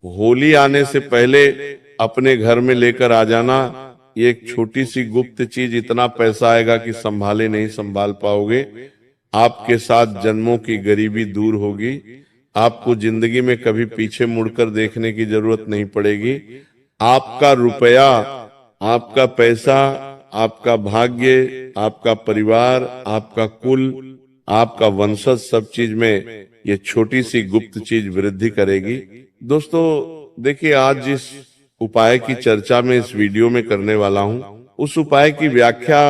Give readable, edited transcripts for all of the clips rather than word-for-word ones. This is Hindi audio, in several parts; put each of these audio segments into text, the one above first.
होली आने से पहले अपने घर में लेकर आ जाना। ये एक छोटी सी गुप्त चीज, इतना पैसा आएगा कि संभाले नहीं संभाल पाओगे। आपके साथ जन्मों की गरीबी दूर होगी। आपको जिंदगी में कभी पीछे मुड़कर देखने की जरूरत नहीं पड़ेगी। आपका रुपया, आपका पैसा, आपका भाग्य, आपका परिवार, आपका कुल, आपका वंशज, सब चीज में ये छोटी सी गुप्त चीज वृद्धि करेगी। दोस्तों देखिए, आज जिस उपाय की चर्चा में इस वीडियो में करने वाला हूं, उस उपाय की व्याख्या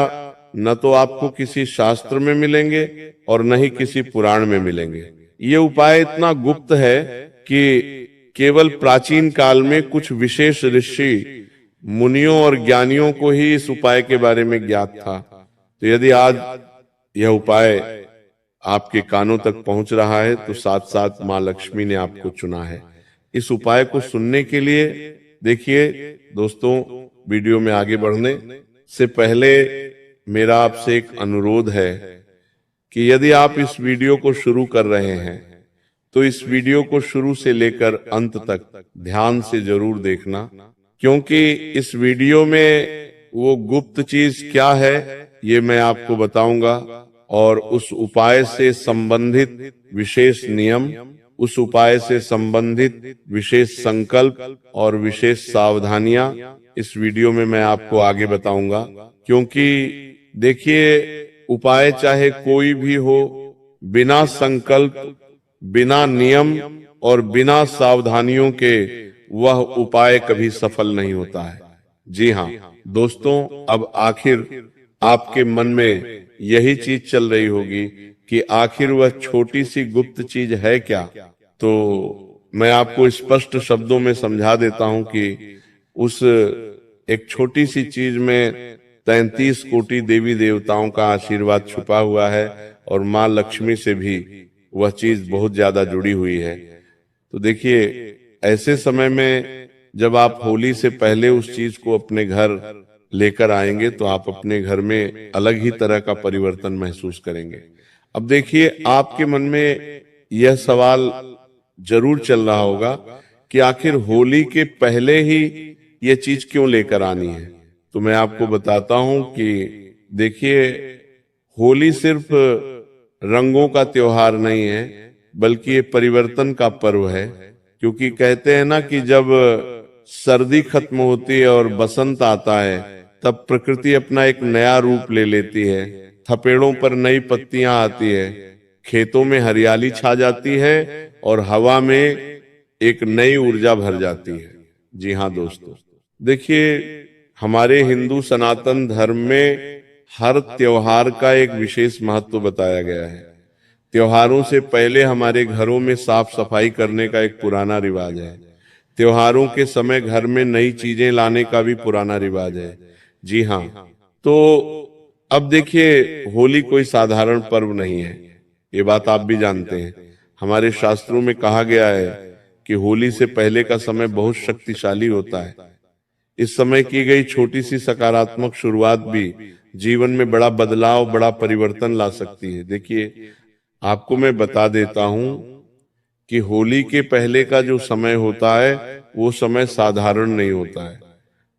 न तो आपको किसी शास्त्र में मिलेंगे और न ही किसी पुराण में मिलेंगे। ये उपाय इतना गुप्त है कि केवल प्राचीन काल में कुछ विशेष ऋषि मुनियों और ज्ञानियों को ही इस उपाय के बारे में ज्ञात था। तो यदि आज यह उपाय आपके कानों तक पहुंच रहा है तो साथ साथ मां लक्ष्मी ने आपको चुना है इस उपाय को सुनने के लिए। देखिए दोस्तों, वीडियो में आगे बढ़ने से पहले मेरा आपसे एक अनुरोध है कि यदि आप इस वीडियो को शुरू कर रहे हैं तो इस वीडियो को शुरू से लेकर अंत तक ध्यान से जरूर देखना, क्योंकि इस वीडियो में वो गुप्त चीज क्या है ये मैं आपको बताऊंगा, और उस उपाय से संबंधित विशेष नियम, उस उपाय से संबंधित विशेष संकल्प और विशेष सावधानियां इस वीडियो में मैं आपको आगे बताऊंगा। क्योंकि देखिए, उपाय चाहे कोई भी हो, बिना संकल्प, बिना नियम और बिना सावधानियों के वह उपाय कभी सफल नहीं होता है। जी हाँ दोस्तों, अब आखिर आपके मन में यही चीज चल रही होगी कि आखिर वह छोटी सी गुप्त चीज है क्या। तो मैं आपको स्पष्ट शब्दों में समझा देता हूं कि उस एक छोटी सी चीज में 33 कोटि देवी देवताओं का आशीर्वाद छुपा हुआ है और मां लक्ष्मी से भी वह चीज बहुत ज्यादा जुड़ी हुई है। तो देखिए, ऐसे समय में जब आप होली से पहले उस चीज को अपने घर लेकर आएंगे तो आप अपने घर में अलग ही तरह का परिवर्तन महसूस करेंगे। अब देखिए, आपके मन में यह सवाल जरूर चल रहा होगा कि आखिर होली के पहले ही यह चीज क्यों लेकर आनी है। तो मैं आपको बताता हूं कि देखिए, होली सिर्फ रंगों का त्योहार नहीं है, बल्कि ये परिवर्तन का पर्व है। क्योंकि कहते हैं ना कि जब सर्दी खत्म होती है और बसंत आता है, तब प्रकृति अपना एक नया रूप ले लेती है। थपेड़ों पर नई पत्तियां आती है, खेतों में हरियाली छा जाती है और हवा में एक नई ऊर्जा भर जाती है। जी हाँ दोस्तों, देखिए, हमारे हिंदू सनातन धर्म में हर त्योहार का एक विशेष महत्व बताया गया है। त्योहारों से पहले हमारे घरों में साफ सफाई करने का एक पुराना रिवाज है। त्योहारों के समय घर में नई चीजें लाने का भी पुराना रिवाज है। जी हाँ, तो अब देखिए, होली कोई साधारण पर्व नहीं है, ये बात आप भी जानते हैं। हमारे शास्त्रों में कहा गया है कि होली से पहले का समय बहुत शक्तिशाली होता है। इस समय की गई छोटी सी सकारात्मक शुरुआत भी जीवन में बड़ा बदलाव, बड़ा परिवर्तन ला सकती है। देखिए, आपको मैं बता देता हूं कि होली के पहले का जो समय होता है वो समय साधारण नहीं होता है।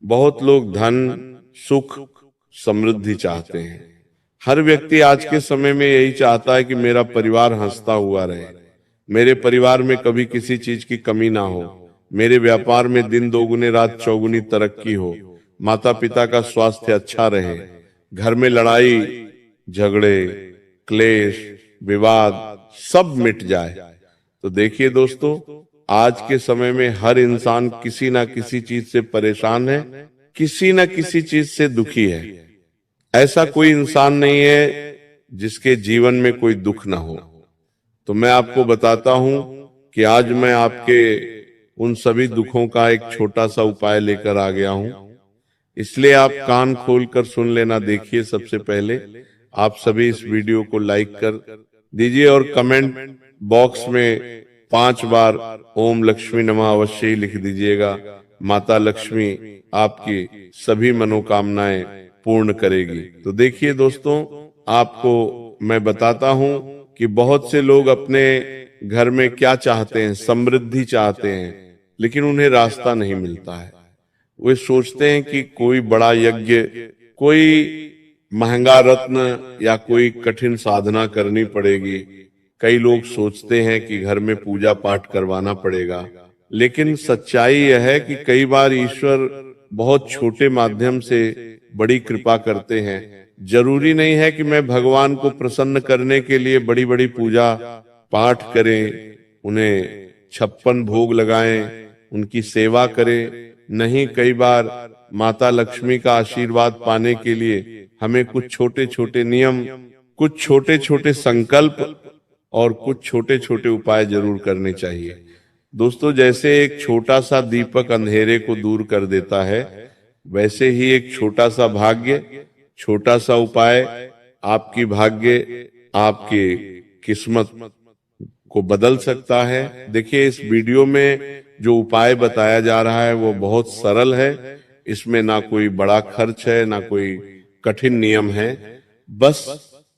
बहुत लोग धन, सुख, समृद्धि चाहते हैं। हर व्यक्ति आज के समय में यही चाहता है कि मेरा परिवार हंसता हुआ रहे, मेरे परिवार में कभी किसी चीज की कमी ना हो, मेरे व्यापार में दिन दोगुने रात चौगुनी तरक्की हो, माता पिता का स्वास्थ्य अच्छा रहे, घर में लड़ाई झगड़े, क्लेश, विवाद सब मिट जाए। तो देखिए दोस्तों, आज के समय में हर इंसान किसी ना किसी चीज से परेशान है, किसी ना किसी चीज से दुखी है। ऐसा कोई इंसान नहीं है जिसके जीवन में कोई दुख ना हो। तो मैं आपको बताता हूं कि आज मैं आपके उन सभी दुखों का एक छोटा सा उपाय लेकर आ गया हूं, इसलिए आप कान खोलकर सुन लेना। देखिए, सबसे पहले आप सभी इस वीडियो को लाइक कर दीजिए और कमेंट बॉक्स में 5 बार ओम लक्ष्मी नमः अवश्य ही लिख दीजिएगा। माता लक्ष्मी आपकी सभी मनोकामनाएं पूर्ण करेगी। तो देखिए दोस्तों, आपको मैं बताता हूं कि बहुत से लोग अपने घर में क्या चाहते हैं, समृद्धि चाहते हैं, लेकिन उन्हें रास्ता नहीं मिलता है। वे सोचते हैं कि कोई बड़ा यज्ञ, कोई महंगा रत्न या कोई कठिन साधना करनी पड़ेगी। कई लोग सोचते हैं कि घर में पूजा पाठ करवाना पड़ेगा, लेकिन सच्चाई यह है कि कई बार ईश्वर बहुत छोटे माध्यम से बड़ी कृपा करते हैं। जरूरी नहीं है कि मैं भगवान को प्रसन्न करने के लिए बड़ी बड़ी पूजा पाठ करें, उन्हें 56 भोग लगाएं, उनकी सेवा करें। नहीं, कई बार माता लक्ष्मी का आशीर्वाद पाने के लिए हमें कुछ छोटे छोटे नियम, कुछ छोटे छोटे संकल्प और कुछ छोटे छोटे उपाय जरूर करने चाहिए। दोस्तों, जैसे एक छोटा सा दीपक अंधेरे को दूर कर देता है, वैसे ही एक छोटा सा भाग्य, छोटा सा उपाय आपकी भाग्य, आपकी किस्मत को बदल सकता है। देखिए, इस वीडियो में जो उपाय बताया जा रहा है वो बहुत सरल है। इसमें ना कोई बड़ा खर्च है, ना कोई कठिन नियम है। बस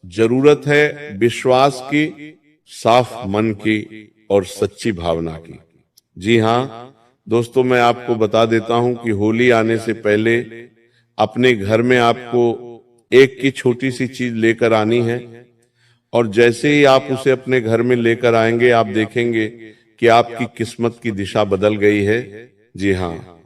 जरूरत है विश्वास की, साफ मन की और सच्ची भावना की। जी हाँ दोस्तों, मैं आपको बता देता हूं कि होली आने से पहले अपने घर में आपको एक की छोटी सी चीज लेकर आनी है, और जैसे ही आप उसे अपने घर में लेकर आएंगे, आप देखेंगे कि आपकी किस्मत की दिशा बदल गई है। जी हाँ,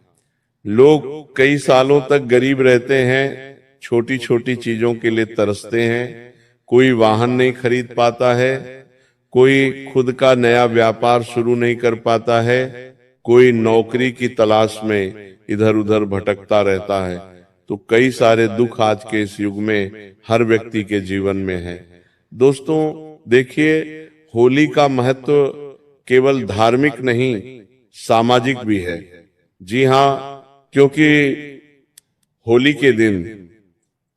लोग कई सालों तक गरीब रहते हैं, छोटी छोटी चीजों के लिए तरसते हैं। कोई वाहन नहीं खरीद पाता है, कोई खुद का नया व्यापार शुरू नहीं कर पाता है, कोई नौकरी की तलाश में इधर उधर भटकता रहता है। तो कई सारे दुख आज के इस युग में हर व्यक्ति के जीवन में है। दोस्तों देखिए, होली का महत्व केवल धार्मिक नहीं, सामाजिक भी है। जी हाँ, क्योंकि होली के दिन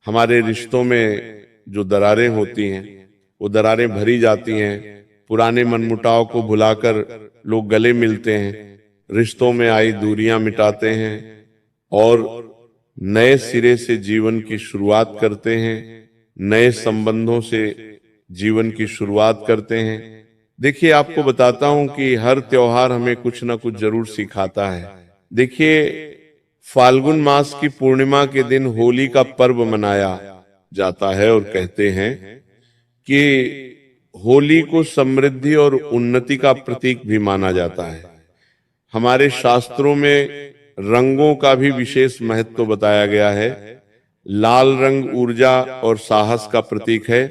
हमारे रिश्तों में जो दरारें होती हैं, वो दरारें भरी जाती हैं। पुराने मनमुटाव को भुलाकर लोग गले मिलते हैं, रिश्तों में आई दूरियां मिटाते हैं और नए सिरे से जीवन की शुरुआत करते हैं, नए संबंधों से जीवन की शुरुआत करते हैं। देखिए, आपको बताता हूं कि हर त्योहार हमें कुछ ना कुछ जरूर सिखाता है। देखिए, फाल्गुन मास की पूर्णिमा के दिन होली का पर्व मनाया जाता है और कहते हैं कि होली को समृद्धि और उन्नति का प्रतीक भी माना जाता है। हमारे शास्त्रों में रंगों का भी विशेष महत्व बताया गया है। लाल रंग ऊर्जा और साहस का प्रतीक है,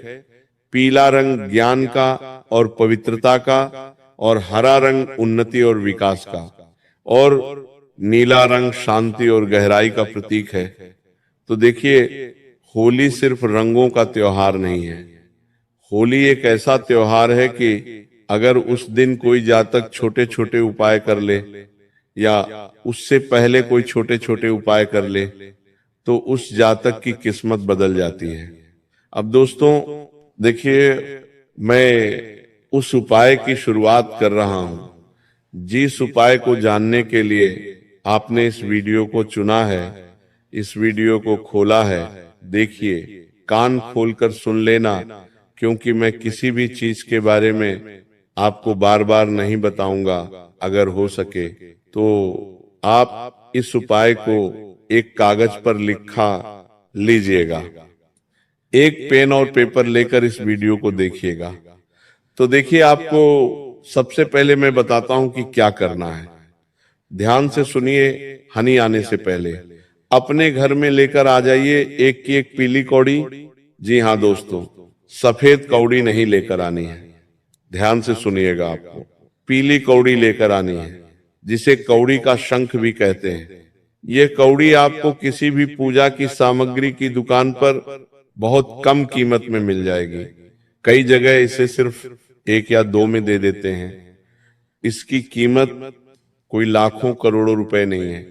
पीला रंग ज्ञान का और पवित्रता का, और हरा रंग उन्नति और विकास का, और नीला रंग शांति और गहराई का प्रतीक है। तो देखिए, होली सिर्फ रंगों का त्योहार नहीं है। होली एक ऐसा त्योहार है कि अगर उस दिन कोई जातक छोटे छोटे उपाय कर ले, या उससे पहले कोई छोटे छोटे उपाय कर ले, तो उस जातक की किस्मत बदल जाती है। अब दोस्तों देखिए, मैं उस उपाय की शुरुआत कर रहा हूं। जिस उपाय को जानने के लिए आपने इस वीडियो को चुना है, इस वीडियो को खोला है, देखिए, कान खोलकर सुन लेना, क्योंकि मैं किसी भी चीज के बारे में आपको बार बार नहीं बताऊंगा। अगर हो सके तो आप इस उपाय को एक कागज पर लिखा लीजिएगा, एक पेन और पेपर लेकर इस वीडियो को देखिएगा। तो देखिए, आपको सबसे पहले मैं बताता हूं कि क्या करना है। ध्यान से सुनिए। हनी आने से पहले अपने घर में लेकर आ जाइए एक की एक पीली कौड़ी। जी हाँ दोस्तों, सफेद कौड़ी नहीं लेकर आनी है। ध्यान से सुनिएगा, आपको पीली कौड़ी लेकर आनी है, जिसे कौड़ी का शंख भी कहते हैं। ये कौड़ी आपको किसी भी पूजा की सामग्री की दुकान पर बहुत कम कीमत में मिल जाएगी। कई जगह इसे सिर्फ 1 या 2 में दे देते हैं। इसकी कीमत कोई लाखों करोड़ों रुपए नहीं है,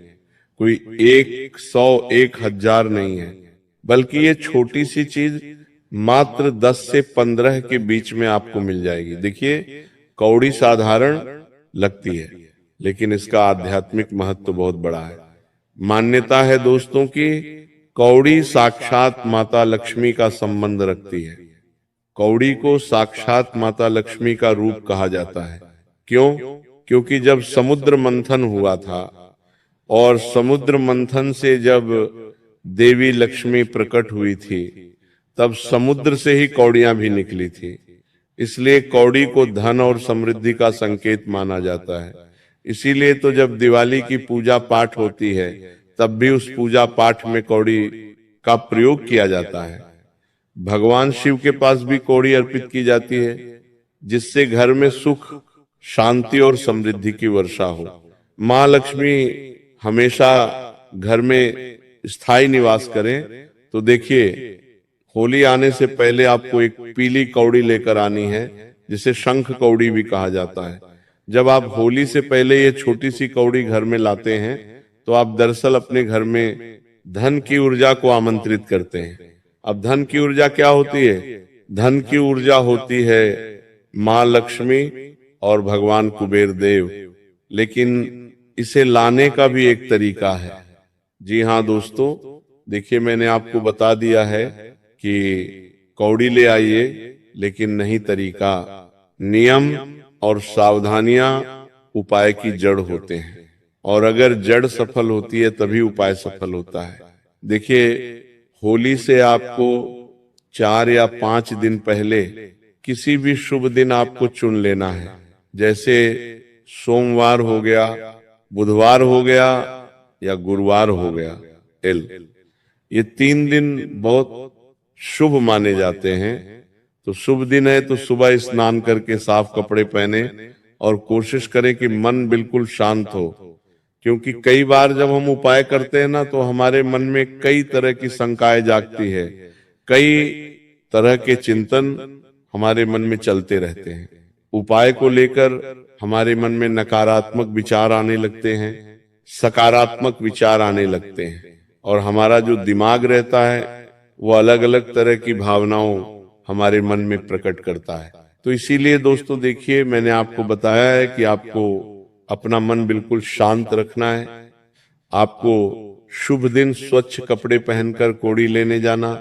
कोई 100 1000 नहीं है, बल्कि ये छोटी सी चीज मात्र 10 से 15 के बीच में आपको मिल जाएगी। देखिए, कौड़ी साधारण लगती है, लेकिन इसका आध्यात्मिक महत्व बहुत बड़ा है। मान्यता है दोस्तों कि कौड़ी साक्षात माता लक्ष्मी का संबंध रखती है। कौड़ी को साक्षात माता लक्ष्मी का रूप कहा जाता है। क्यों? क्योंकि जब समुद्र मंथन हुआ था और समुद्र मंथन से जब देवी लक्ष्मी प्रकट हुई थी, तब समुद्र से ही कौड़ियां भी निकली थी। इसलिए कौड़ी को धन और समृद्धि का संकेत माना जाता है। इसीलिए तो जब दिवाली की पूजा पाठ होती है, तब भी उस पूजा पाठ में कौड़ी का प्रयोग किया जाता है। भगवान शिव के पास भी कौड़ी अर्पित की जाती है, जिससे घर में सुख, शांति और समृद्धि की वर्षा हो। माँ लक्ष्मी हमेशा घर में स्थायी निवास करें। तो देखिए, होली आने से पहले आपको एक पीली कौड़ी लेकर आनी है, जिसे शंख कौड़ी भी कहा जाता है। जब आप होली से पहले ये छोटी सी कौड़ी घर में लाते हैं, तो आप दरअसल अपने घर में धन की ऊर्जा को आमंत्रित करते हैं। अब धन की ऊर्जा क्या होती है? धन की ऊर्जा होती है माँ लक्ष्मी और भगवान कुबेर देव। लेकिन इसे लाने का भी एक तरीका है। जी हाँ दोस्तों, देखिए मैंने आपको बता दिया है कि कौड़ी ले आइए, लेकिन नहीं तरीका। नियम और सावधानियां उपाय की जड़ होते हैं, और अगर जड़ सफल होती है तभी उपाय सफल होता है। देखिए, होली से आपको 4 या 5 दिन पहले किसी भी शुभ दिन आपको चुन लेना है। जैसे सोमवार हो गया, बुधवार हो गया या गुरुवार हो गया। ये 3 दिन बहुत शुभ माने जाते हैं। तो शुभ दिन है तो सुबह स्नान करके साफ कपड़े पहने और कोशिश करें कि मन बिल्कुल शांत हो। क्योंकि कई बार जब हम उपाय करते हैं ना, तो हमारे मन में कई तरह की शंकाएं जागती है, कई तरह के चिंतन हमारे मन में चलते रहते हैं। उपाय को लेकर हमारे मन में नकारात्मक विचार आने लगते हैं, सकारात्मक विचार आने लगते हैं, और हमारा जो दिमाग रहता है वो अलग अलग तरह की भावनाओं हमारे मन में प्रकट करता है। तो इसीलिए दोस्तों देखिए, मैंने आपको बताया है कि आपको अपना मन बिल्कुल शांत रखना है। आपको शुभ दिन स्वच्छ कपड़े पहनकर कौड़ी लेने जाना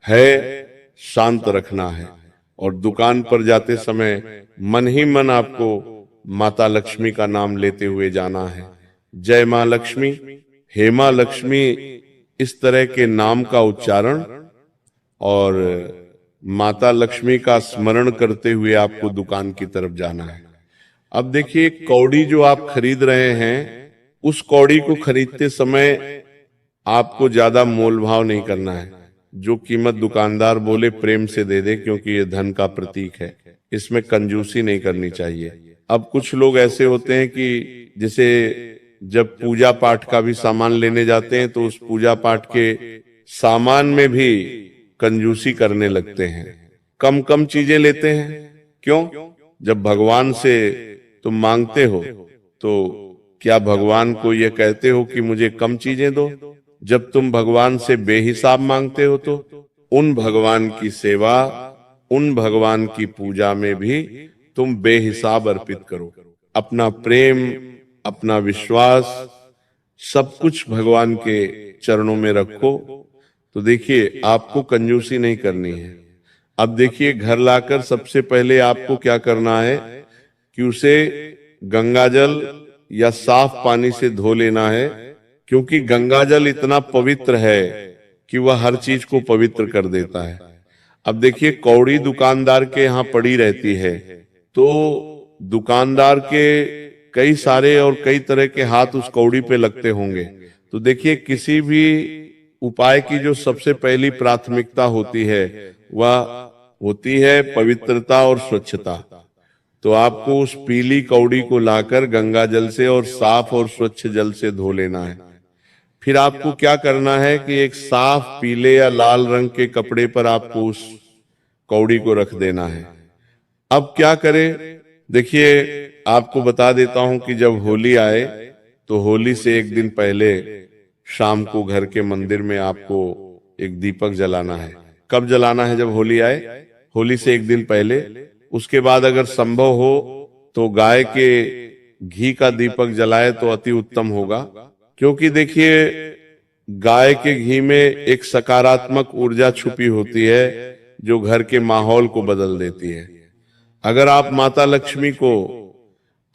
है, शांत रखना है, और दुकान पर जाते समय मन ही मन आपको माता लक्ष्मी का नाम लेते हुए जाना है। जय माँ लक्ष्मी, हे माँ लक्ष्मी, इस तरह के नाम का उच्चारण और माता लक्ष्मी का स्मरण करते हुए आपको दुकान की तरफ जाना है। अब देखिए, कौड़ी जो आप खरीद रहे हैं, उस कौड़ी को खरीदते समय आपको ज्यादा मोल भाव नहीं करना है। जो कीमत दुकानदार बोले प्रेम से दे दे, क्योंकि ये धन का प्रतीक है। इसमें कंजूसी नहीं करनी चाहिए। अब कुछ लोग ऐसे होते हैं कि जैसे जब पूजा पाठ का भी सामान लेने जाते हैं, तो उस पूजा पाठ के सामान में भी कंजूसी करने लगते हैं, कम कम चीजें लेते हैं। क्यों? जब भगवान से तुम मांगते हो, तो क्या भगवान को ये कहते हो कि मुझे कम चीजें दो? जब तुम भगवान से बेहिसाब मांगते हो, तो उन भगवान की सेवा, उन भगवान की पूजा में भी तुम बेहिसाब अर्पित करो। अपना प्रेम, अपना विश्वास, सब कुछ भगवान के चरणों में रखो। तो देखिए, आपको कंजूसी नहीं करनी है। अब देखिए, घर लाकर सबसे पहले आपको क्या करना है कि उसे गंगाजल या साफ पानी से धो लेना है, क्योंकि गंगाजल इतना पवित्र है कि वह हर चीज को पवित्र कर देता है। अब देखिए, कौड़ी दुकानदार के यहाँ पड़ी रहती है, तो दुकानदार के कई सारे और कई तरह के हाथ उस कौड़ी पे लगते होंगे। तो देखिए, किसी भी उपाय की जो सबसे पहली प्राथमिकता होती है, वह होती है पवित्रता और स्वच्छता। तो आपको उस पीली कौड़ी को लाकर गंगा जल से और साफ और स्वच्छ जल से धो लेना है। फिर आपको क्या करना है कि एक साफ पीले या लाल रंग के कपड़े पर आपको उस कौड़ी को रख देना है। अब क्या करें? देखिए, आपको बता देता हूं कि जब होली आए, तो होली से एक दिन पहले शाम को घर के मंदिर में आपको एक दीपक जलाना है। कब जलाना है? जब होली आए, होली से एक दिन पहले। उसके बाद अगर संभव हो तो गाय के घी का दीपक जलाए तो अति उत्तम होगा, क्योंकि देखिए, गाय के घी में एक सकारात्मक ऊर्जा छुपी होती है जो घर के माहौल को बदल देती है। अगर आप माता लक्ष्मी को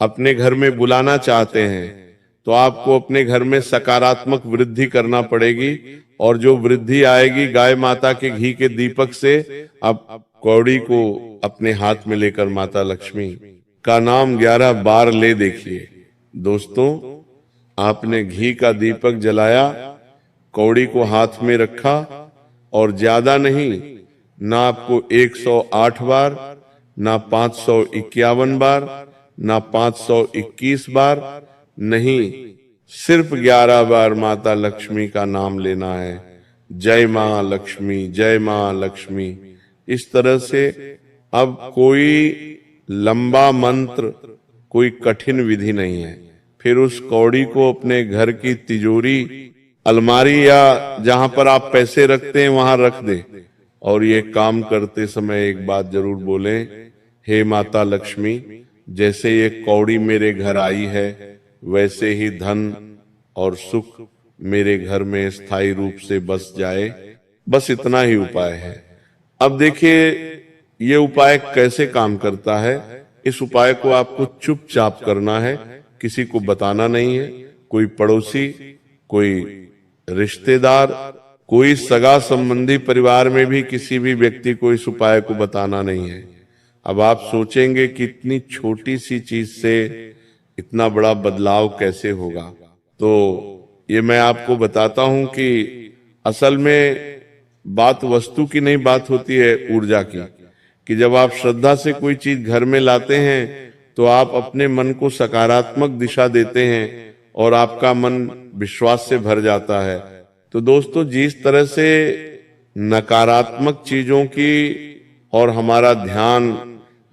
अपने घर में बुलाना चाहते हैं तो आपको अपने घर में सकारात्मक वृद्धि करना पड़ेगी, और जो वृद्धि आएगी गाय माता के घी के दीपक से। अब कौड़ी को अपने हाथ में लेकर माता लक्ष्मी का नाम 11 बार ले देखिए। दोस्तों, आपने घी का दीपक जलाया, कौड़ी को हाथ में रखा, और ज्यादा नहीं, ना आपको 108 बार, ना 551 बार, ना 521 बार, नहीं, सिर्फ 11 बार माता लक्ष्मी का नाम लेना है। जय मां लक्ष्मी, जय मां लक्ष्मी। इस तरह से अब कोई लंबा मंत्र, कोई कठिन विधि नहीं है। फिर उस कौड़ी को अपने घर की तिजोरी, अलमारी या जहां पर आप पैसे रखते हैं वहां रख दे, और ये काम करते समय एक बात जरूर बोलें, हे माता लक्ष्मी, जैसे ये कौड़ी मेरे घर आई है वैसे ही धन और सुख मेरे घर में स्थायी रूप से बस जाए। बस इतना ही उपाय है। अब देखिए ये उपाय कैसे काम करता है। इस उपाय को आपको चुपचाप करना है, किसी को बताना नहीं है। कोई पड़ोसी, कोई रिश्तेदार, कोई सगा संबंधी, परिवार में भी किसी भी व्यक्ति को इस उपाय को बताना नहीं है। अब आप सोचेंगे कि इतनी छोटी सी चीज से इतना बड़ा बदलाव कैसे होगा। तो ये मैं आपको बताता हूं कि असल में बात वस्तु की नहीं, बात होती है ऊर्जा की। कि जब आप श्रद्धा से कोई चीज घर में लाते हैं तो आप अपने मन को सकारात्मक दिशा देते हैं और आपका मन विश्वास से भर जाता है। तो दोस्तों, जिस तरह से नकारात्मक चीजों की और हमारा ध्यान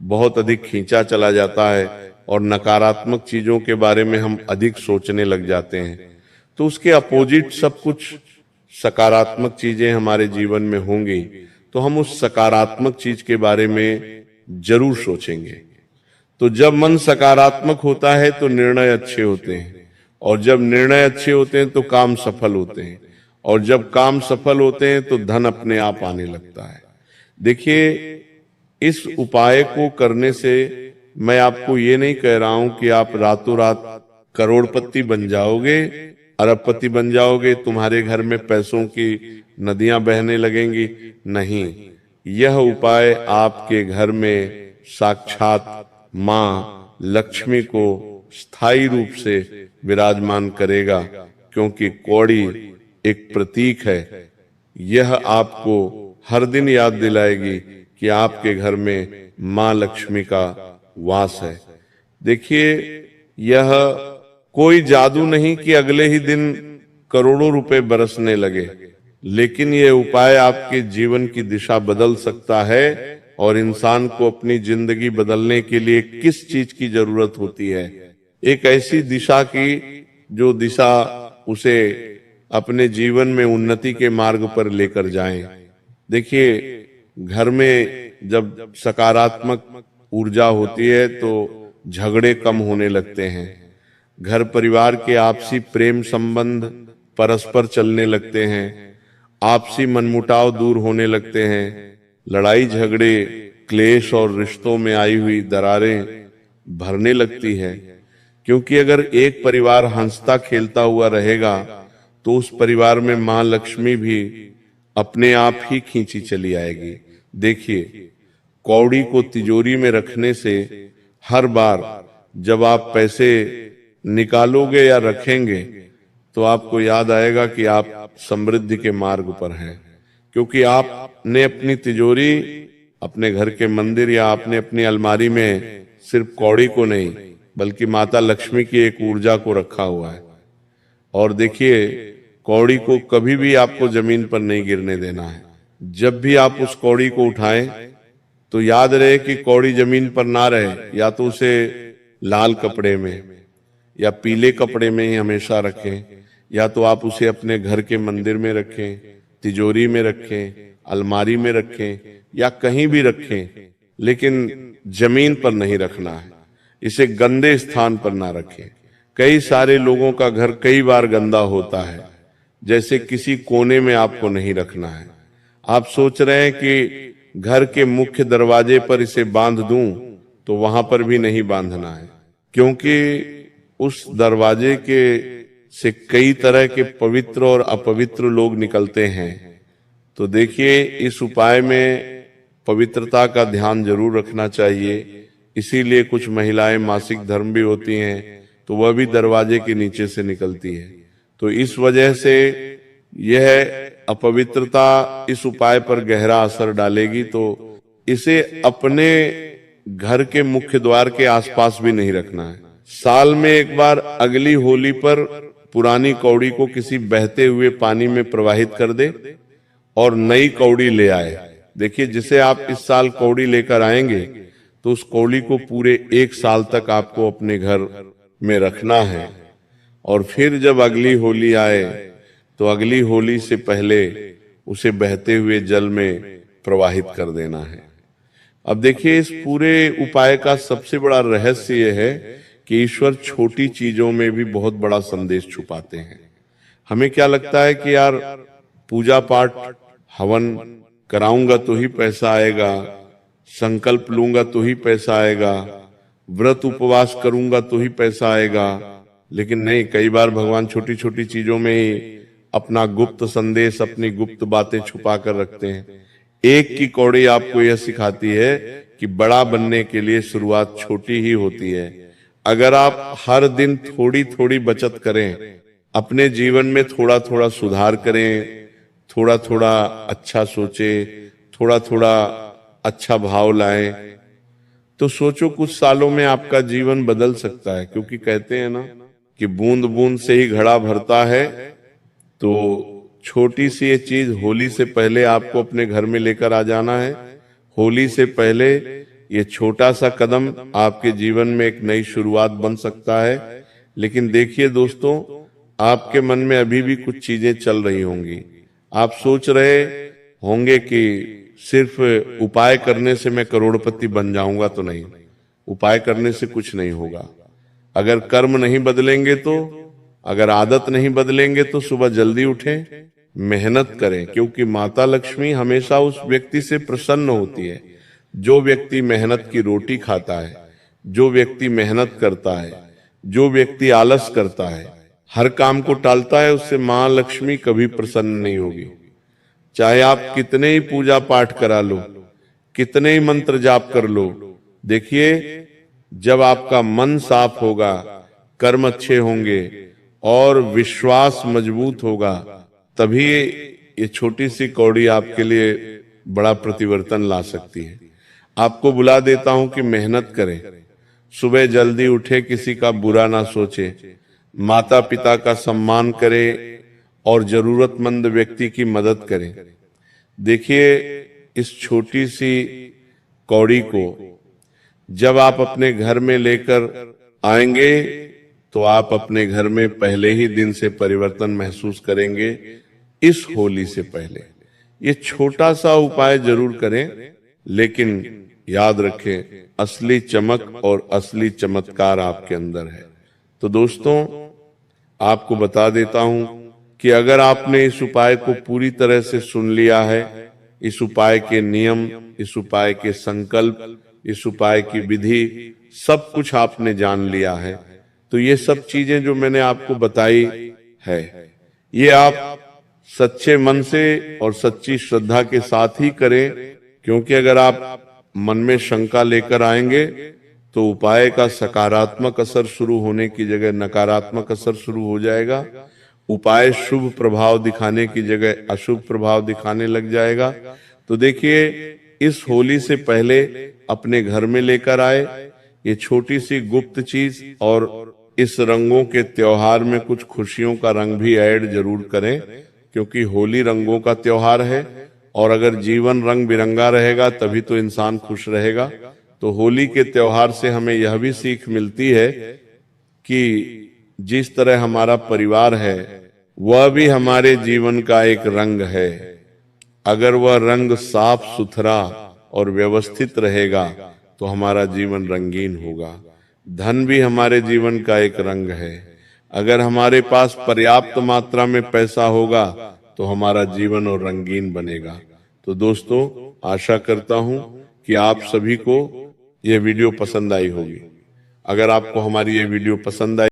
बहुत अधिक खींचा चला जाता है और नकारात्मक चीजों के बारे में हम अधिक सोचने लग जाते हैं, तो उसके अपोजिट सब कुछ सकारात्मक चीजें हमारे जीवन में होंगी, तो हम उस सकारात्मक चीज के बारे में जरूर सोचेंगे। तो जब मन सकारात्मक होता है तो निर्णय अच्छे होते हैं, और जब निर्णय अच्छे होते हैं तो काम सफल होते हैं, और जब काम सफल होते हैं तो धन अपने आप आने लगता है। देखिए, इस उपाय को करने से मैं आपको ये नहीं कह रहा हूं कि आप रातों रात करोड़पति बन जाओगे, अरबपति बन जाओगे, तुम्हारे घर में पैसों की नदियां बहने लगेंगी। नहीं, यह उपाय आपके घर में साक्षात मां लक्ष्मी को स्थायी रूप से विराजमान करेगा, क्योंकि कौड़ी एक प्रतीक है। यह आपको हर दिन याद दिलाएगी कि आपके घर में मां लक्ष्मी का वास है। देखिए, यह कोई जादू नहीं कि अगले ही दिन करोड़ों रुपए बरसने लगे, लेकिन यह उपाय आपके जीवन की दिशा बदल सकता है। और इंसान को अपनी जिंदगी बदलने के लिए किस चीज की जरूरत होती है? एक ऐसी दिशा की जो दिशा उसे अपने जीवन में उन्नति के मार्ग पर लेकर जाए। देखिए, घर में जब सकारात्मक ऊर्जा होती है तो झगड़े कम होने लगते हैं, घर परिवार के आपसी प्रेम संबंध परस्पर चलने लगते हैं, आपसी मनमुटाव दूर होने लगते हैं, लड़ाई झगड़े, क्लेश और रिश्तों में आई हुई दरारें भरने लगती है। क्योंकि अगर एक परिवार हंसता खेलता हुआ रहेगा तो उस परिवार में मां लक्ष्मी भी अपने आप ही खींची चली आएगी। देखिए, कौड़ी को तिजोरी में रखने से हर बार जब आप पैसे निकालोगे या रखेंगे तो आपको याद आएगा कि आप समृद्धि के मार्ग पर हैं, क्योंकि आपने अपनी तिजोरी, अपने घर के मंदिर या आपने अपनी अलमारी में सिर्फ कौड़ी को नहीं बल्कि माता लक्ष्मी की एक ऊर्जा को रखा हुआ है। और देखिए, कौड़ी को कभी भी आपको जमीन पर नहीं गिरने देना है। जब भी आप उस कौड़ी को उठाएं तो याद रहे कि कौड़ी जमीन पर ना रहे, या तो उसे लाल कपड़े में या पीले कपड़े में ही हमेशा रखें, या तो आप उसे अपने घर के मंदिर में रखें, तिजोरी में रखें, अलमारी में रखें या कहीं भी रखें, लेकिन जमीन पर नहीं रखना है। इसे गंदे स्थान पर ना रखें। कई सारे लोगों का घर कई बार गंदा होता है, जैसे किसी कोने में आपको नहीं रखना है। आप सोच रहे हैं कि घर के मुख्य दरवाजे पर इसे बांध दूं, तो वहां पर भी नहीं बांधना है, क्योंकि उस दरवाजे के से कई तरह के पवित्र और अपवित्र लोग निकलते हैं। तो देखिए, इस उपाय में पवित्रता का ध्यान जरूर रखना चाहिए। इसीलिए कुछ महिलाएं मासिक धर्म भी होती हैं, तो वह भी दरवाजे के नीचे से निकलती है। तो इस वजह से यह अपवित्रता इस उपाय पर गहरा असर डालेगी। तो इसे अपने घर के मुख्य द्वार के आसपास भी नहीं रखना है। साल में एक बार अगली होली पर पुरानी कौड़ी को किसी बहते हुए पानी में प्रवाहित कर दे और नई कौड़ी ले आए। देखिए, जिसे आप इस साल कौड़ी लेकर आएंगे तो उस कौड़ी को पूरे 1 साल तक आपको अपने घर में रखना है। और फिर जब अगली होली आए तो अगली होली से पहले उसे बहते हुए जल में प्रवाहित कर देना है। अब देखिए, इस पूरे उपाय का सबसे बड़ा रहस्य यह है कि ईश्वर छोटी चीजों में भी बहुत बड़ा संदेश छुपाते हैं। हमें क्या लगता है कि यार पूजा पाठ हवन कराऊंगा तो ही पैसा आएगा, संकल्प लूंगा तो ही पैसा आएगा, व्रत उपवास करूंगा तो ही पैसा आएगा। लेकिन नहीं, कई बार भगवान छोटी छोटी चीजों में ही अपना गुप्त संदेश, अपनी गुप्त बातें छुपा कर रखते हैं। एक की कौड़ी आपको यह सिखाती है कि बड़ा बनने के लिए शुरुआत छोटी ही होती है। अगर आप हर दिन थोड़ी थोड़ी बचत करें, अपने जीवन में थोड़ा थोड़ा सुधार करें, थोड़ा थोड़ा अच्छा सोचे, थोड़ा थोड़ा अच्छा भाव लाएं, तो सोचो कुछ सालों में आपका जीवन बदल सकता है। क्योंकि कहते हैं ना कि बूंद बूंद से ही घड़ा भरता है। तो छोटी सी ये चीज होली से पहले आपको अपने घर में लेकर आ जाना है। होली से पहले ये छोटा सा कदम आपके जीवन में एक नई शुरुआत बन सकता है। लेकिन देखिए दोस्तों, आपके मन में अभी भी कुछ चीजें चल रही होंगी। आप सोच रहे होंगे कि सिर्फ उपाय करने से मैं करोड़पति बन जाऊंगा। तो नहीं, उपाय करने से कुछ नहीं होगा। अगर कर्म नहीं बदलेंगे तो, अगर आदत नहीं बदलेंगे तो सुबह जल्दी उठें, मेहनत करें। क्योंकि माता लक्ष्मी हमेशा उस व्यक्ति से प्रसन्न होती है जो व्यक्ति मेहनत की रोटी खाता है, जो व्यक्ति मेहनत करता है, जो व्यक्ति आलस करता है, हर काम को टालता है, उससे मां लक्ष्मी कभी प्रसन्न नहीं होगी। चाहे आप कितने ही पूजा पाठ करा लो, कितने ही मंत्र जाप कर लो, देखिए जब आपका मन साफ होगा, कर्म अच्छे होंगे और विश्वास मजबूत होगा, तभी ये छोटी सी कौड़ी आपके लिए बड़ा परिवर्तन ला सकती है। आपको बुला देता हूं कि मेहनत करें, सुबह जल्दी उठे, किसी का बुरा ना सोचे, माता पिता का सम्मान करें और जरूरतमंद व्यक्ति की मदद करें। देखिए, इस छोटी सी कौड़ी को जब आप अपने घर में लेकर आएंगे तो आप अपने घर में पहले ही दिन से परिवर्तन महसूस करेंगे। इस होली से पहले ये छोटा सा उपाय जरूर करें, लेकिन याद रखें असली चमक और असली चमत्कार आपके अंदर है। तो दोस्तों, आपको बता देता हूं कि अगर आपने इस उपाय को पूरी तरह से सुन लिया है, इस उपाय के नियम, इस उपाय के संकल्प, इस उपाय की विधि, सब कुछ आपने जान लिया है, तो ये सब चीजें जो मैंने आपको बताई है, ये आप सच्चे मन से और सच्ची श्रद्धा के साथ ही करें। क्योंकि अगर आप मन में शंका लेकर आएंगे तो उपाय का सकारात्मक असर शुरू होने की जगह नकारात्मक असर शुरू हो जाएगा। उपाय शुभ प्रभाव दिखाने की जगह अशुभ प्रभाव दिखाने लग जाएगा। तो देखिए, इस होली से पहले अपने घर में लेकर आए ये छोटी सी गुप्त चीज, और इस रंगों के त्योहार में कुछ खुशियों का रंग भी ऐड जरूर करें। क्योंकि होली रंगों का त्योहार है, और अगर जीवन रंग बिरंगा रहेगा तभी तो इंसान खुश रहेगा। तो होली के त्योहार से हमें यह भी सीख मिलती है कि जिस तरह हमारा परिवार है वह भी हमारे जीवन का एक रंग है। अगर वह रंग साफ सुथरा और व्यवस्थित रहेगा तो हमारा जीवन रंगीन होगा। धन भी हमारे जीवन का एक रंग है। अगर हमारे पास पर्याप्त मात्रा में पैसा होगा तो हमारा जीवन और रंगीन बनेगा। तो दोस्तों, आशा करता हूं कि आप सभी को यह वीडियो पसंद आई होगी। अगर आपको हमारी ये वीडियो पसंद आई